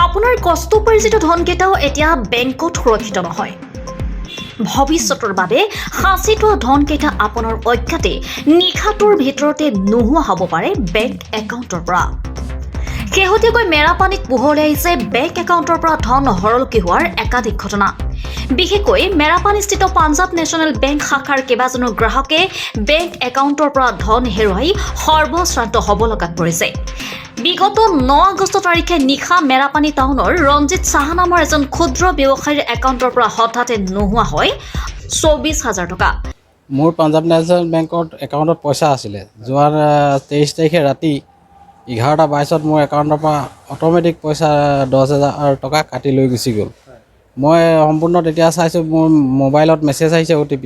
আপোনাৰ কষ্টোপাৰ্জিত ধনকেইটাও এতিয়া বেংকত সুৰক্ষিত নহয়। ভৱিষ্যতৰ বাবে সাঁচি থোৱা ধনকেইটা আপোনাৰ অজ্ঞাতে নিশাটোৰ ভিতৰতে নোহোৱা হ'ব পাৰে বেংক একাউণ্টৰ পৰা। শেহতীয়াকৈ মেৰাপানীত পোহৰলৈ আহিছে বেংক একাউণ্টৰ পৰা ধন সৰলকি হোৱাৰ একাধিক ঘটনা। বিশেষকৈ মেৰাপানীস্থিত পাঞ্জাৱ নেশ্যনেল বেংক শাখাৰ কেইবাজনো গ্ৰাহকে বেংক একাউণ্টৰ পৰা ধন হেৰুৱাই সৰ্বশ্ৰান্ত হ'ব লগাত পৰিছে। বিগত 9 আগষ্ট তাৰিখে নিশা মেৰাপানী টাউনৰ ৰঞ্জিত সাহা নামৰ এজন ক্ষুদ্ৰ ব্যৱসায়ীৰ একাউণ্টৰ পৰা হঠাতে নোহোৱা হয় 24,000 টকা। মোৰ পাঞ্জাৱ নেশ্যনেল বেংকত একাউণ্টত পইচা আছিলে। যোৱা 23 তাৰিখে ৰাতি 11:22 মোৰ একাউণ্টৰ পৰা অট'মেটিক পইচা 10,000 টকা কাটি লৈ গুচি গ'ল। মই সম্পূৰ্ণ তেতিয়া চাইছোঁ মোৰ মোবাইলত মেছেজ আহিছে OTP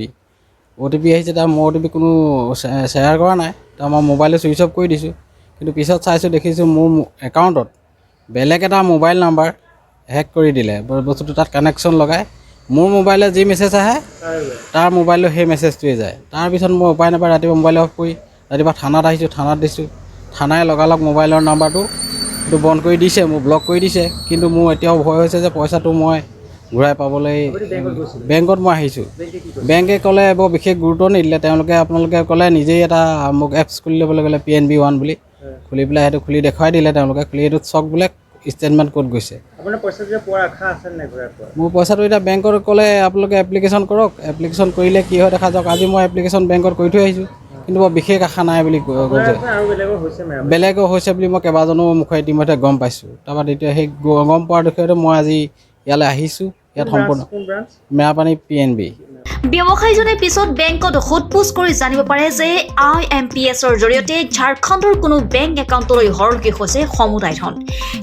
আহিছে। তাৰ মই OTP কোনো শ্বেয়াৰ কৰা নাই। তাৰ মই মোবাইলটো ছুইচ অফ কৰি দিছোঁ। কিন্তু পিছত চাইছোঁ দেখিছোঁ মোৰ একাউণ্টত বেলেগ এটা মোবাইল নাম্বাৰ হেক কৰি দিলে। বস্তুটো তাত কানেকশ্যন লগাই মোৰ মোবাইলত যি মেছেজ আহে তাৰ মোবাইলত সেই মেছেজটোৱে যায়। তাৰপিছত মই উপায় নাপায় ৰাতিপুৱা মোবাইল অফ কৰি ৰাতিপুৱা থানাত আহিছোঁ। থানাত দিছোঁ। থানাই লগালগ মোবাইলৰ নাম্বাৰটো বন্ধ কৰি দিছে, মোক ব্লক কৰি দিছে। কিন্তু মোৰ এতিয়াও ভয় হৈছে যে পইচাটো মই ঘূৰাই পাবলৈ বেংকত মই আহিছোঁ। বেংকে ক'লে বৰ বিশেষ গুৰুত্ব নিদিলে। আপোনালোকে ক'লে নিজেই এটা মোক এপছ খুলি ল'বলৈ ক'লে PNB 1 বুলি খুলি পেলাই সেইটো খুলি দেখুৱাই দিলে তেওঁলোকে। খুলি এইটোত চক বোলে ষ্টেটমেণ্ট ক'ত গৈছে। আপোনাৰ পইচাটো পোৱাৰ আশা আছে নাই ঘূৰাই পোৱা? মোৰ পইচাটো এতিয়া বেংকত ক'লে আপোনালোকে এপ্লিকেশ্যন কৰক। এপ্লিকেশ্যন কৰিলে কি হয় দেখা যাওক। আজি মই এপ্লিকেশ্যন বেংকত কৰি থৈ আহিছোঁ। কিন্তু বৰ বিশেষ আশা নাই বুলি কৈছে। বেলেগো হৈছে বুলি মই কেইবাজনো মুখে ইতিমধ্যে গম পাইছোঁ। তাৰপৰা তেতিয়া সেই গম পোৱাৰ বিষয়তে মই আজি ইয়ালৈ আহিছোঁ। ইয়াত সম্পূৰ্ণ মেৰাপানী PNB। ব্যৱসায়ীজনে পিছত বেংকত সোধপোছ কৰি জানিব পাৰে যে IMPSৰ জৰিয়তে ঝাৰখণ্ডৰ কোনো বেংক একাউণ্টলৈ সৰলকি হৈছে সমুদায় ধন।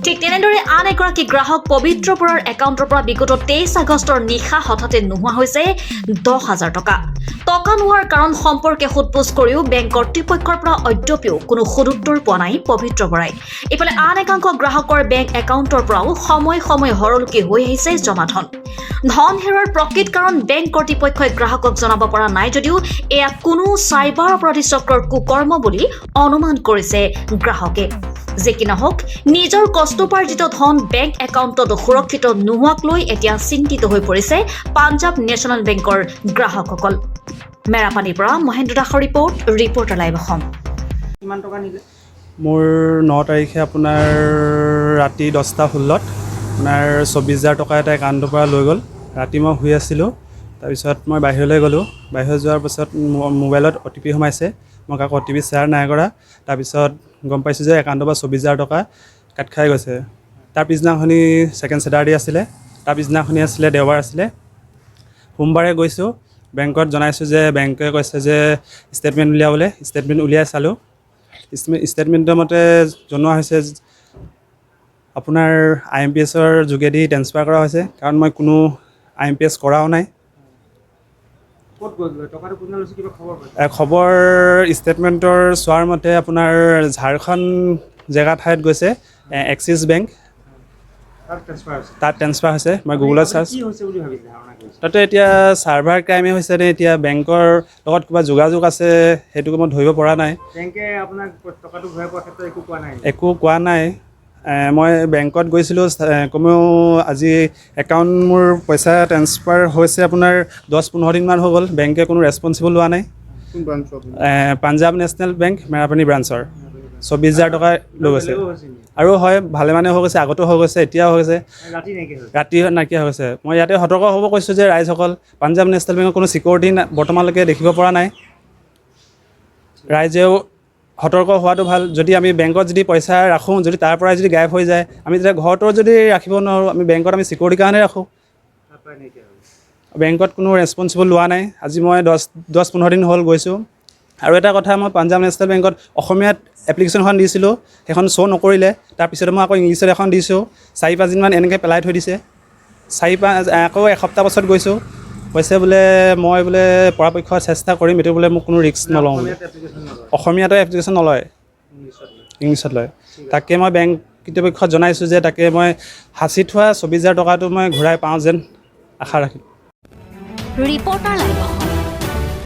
ঠিক তেনেদৰে আন এগৰাকী গ্ৰাহক পবিত্ৰ বৰাৰ একাউণ্টৰ পৰা বিগত 23 আগষ্টৰ নিশা হঠাতে নোহোৱা হৈছে 10,000 টকা। টকা নোহোৱাৰ কাৰণ সম্পৰ্কে সোধপোছ কৰিও বেংক কৰ্তৃপক্ষৰ পৰা অদ্যপিও কোনো সদুত্তৰ পোৱা নাই পবিত্ৰ বৰাই। ইফালে আন একাংশ গ্ৰাহকৰ বেংক একাউণ্টৰ পৰাও সময়ে সময়ে সৰলকি হৈ আহিছে জমা ধন। ধন হেৰুৱাৰ প্ৰকৃত কাৰণ বেংক কৰ্তৃপক্ষই গ্ৰাহকক জনাব পৰা নাই যদিও এয়া কোনো চাইবাৰ অপৰাধী চক্ৰৰ কুকৰ্ম বুলি অনুমান কৰিছে গ্ৰাহকে। যে কি নহওক নিজৰ কষ্টোপাৰ্জিত ধন বেংক একাউণ্টত সুৰক্ষিত নোহোৱাক লৈ এতিয়া চিন্তিত হৈ পৰিছে পাঞ্জাৱ নেশ্যনেল বেংকৰ গ্ৰাহকসকল। মেৰাপানীৰ পৰা মহেন্দ্ৰ দাসৰ ৰিপৰ্টাৰ লাইভ অসম। কিমান টকা নিলে? মোৰ 9 তাৰিখে আপোনাৰ ৰাতি 10:16 আপোনাৰ 24,000 টকা এটা একাউণ্টৰ পৰা লৈ গ'ল। ৰাতি মই শুই আছিলোঁ। তাৰপিছত মই বাহিৰলৈ গ'লোঁ। বাহিৰত যোৱাৰ পাছত মোবাইলত OTP সোমাইছে। মই কাকো OTP শ্বেয়াৰ নাই কৰা। তাৰপিছত গম পাইছোঁ যে একাউণ্টৰ পৰা 24,000 টকা কাট খাই গৈছে। তাৰ পিছদিনাখনি ছেকেণ্ড ছেটাৰডে আছিলে। তাৰ পিছদিনাখনি আছিলে দেওবাৰ আছিলে। সোমবাৰে গৈছোঁ বেংকত জনাইছোঁ যে বেংকে কৈছে যে ষ্টেটমেণ্ট উলিয়াবলৈ। ষ্টেটমেণ্ট উলিয়াই চালোঁ। ষ্টেটমেণ্টৰ মতে জনোৱা হৈছে আপোনাৰ IMPSৰ যোগেদি ট্ৰেন্সফাৰ কৰা হৈছে। কাৰণ মই কোনো IMPS কৰাও নাই। খবৰ ষ্টেটমেণ্টৰ চোৱাৰ মতে আপোনাৰ ঝাৰখণ্ড জেগা ঠাইত গৈছে এক্সিছ বেংক তাত ট্ৰেন্সফাৰ হৈছে। মই গুগলত চাৰ্চ তাতে এতিয়া চাৰ্ভাৰ ক্ৰাইমে হৈছে নে এতিয়া বেংকৰ লগত কিবা যোগাযোগ আছে সেইটো মই ধৰিব পৰা নাই। বেংকে আপোনাক টকাটো ঘূৰাই পোৱাৰ ক্ষেত্ৰত একো কোৱা নাই? একো কোৱা নাই। মই বেংকত গৈছিলোঁ কমেও আজি একাউণ্ট মোৰ পইচা ট্ৰেন্সফাৰ হৈছে আপোনাৰ 10-15 দিনমান হৈ গ'ল। বেংকে কোনো ৰেছপঞ্চিবল লোৱা নাই। পাঞ্জাৱ নেশ্যনেল বেংক মেৰাপানী ব্ৰাঞ্চৰ 24,000 টকা লৈ গৈছে। আৰু হয় ভালে মানে হৈ গৈছে, আগতো হৈ গৈছে, এতিয়াও হৈ গৈছে, ৰাতি নাইকিয়া হৈ গৈছে। মই ইয়াতে সতৰ্ক হ'ব কৈছোঁ যে ৰাইজসকল পাঞ্জাৱ নেশ্যনেল বেংকৰ কোনো ছিকিউৰিটি বৰ্তমানলৈকে দেখিব পৰা নাই। ৰাইজেও সতৰ্ক হোৱাটো ভাল। যদি আমি বেংকত যদি পইচা ৰাখোঁ যদি তাৰ পৰাই যদি গায়ব হৈ যায় আমি তেতিয়া ঘৰতো যদি ৰাখিব নোৱাৰোঁ। আমি বেংকত আমি ছিকিউৰিটিৰ কাৰণে ৰাখোঁ। বেংকত কোনো ৰেছপঞ্চিবল লোৱা নাই। আজি মই 10-15 দিন হ'ল গৈছোঁ। আৰু এটা কথা মই পাঞ্জাৱ নেশ্যনেল বেংকত অসমীয়াত এপ্লিকেশ্যনখন দিছিলোঁ সেইখন শ্ব' নকৰিলে। তাৰপিছতে মই আকৌ ইংলিছত এখন দিছোঁ। 4-5 দিনমান এনেকৈ পেলাই থৈ দিছে। আকৌ এসপ্তাহ পাছত গৈছোঁ কৈছে বোলে মই বোলে পৰাপক্ষত চেষ্টা কৰিম এইটো বোলে মোক কোনো ৰিস্ক নলওঁ বোলে। অসমীয়াতো এপ্লিকেশ্যন নলয়, ইংলিছত লয়। তাকে মই বেংক কৰ্তৃপক্ষত জনাইছোঁ যে তাকে মই সাঁচি থোৱা 24,000 টকাটো মই ঘূৰাই পাওঁ যেন আশা ৰাখিম। Reporter live Assam.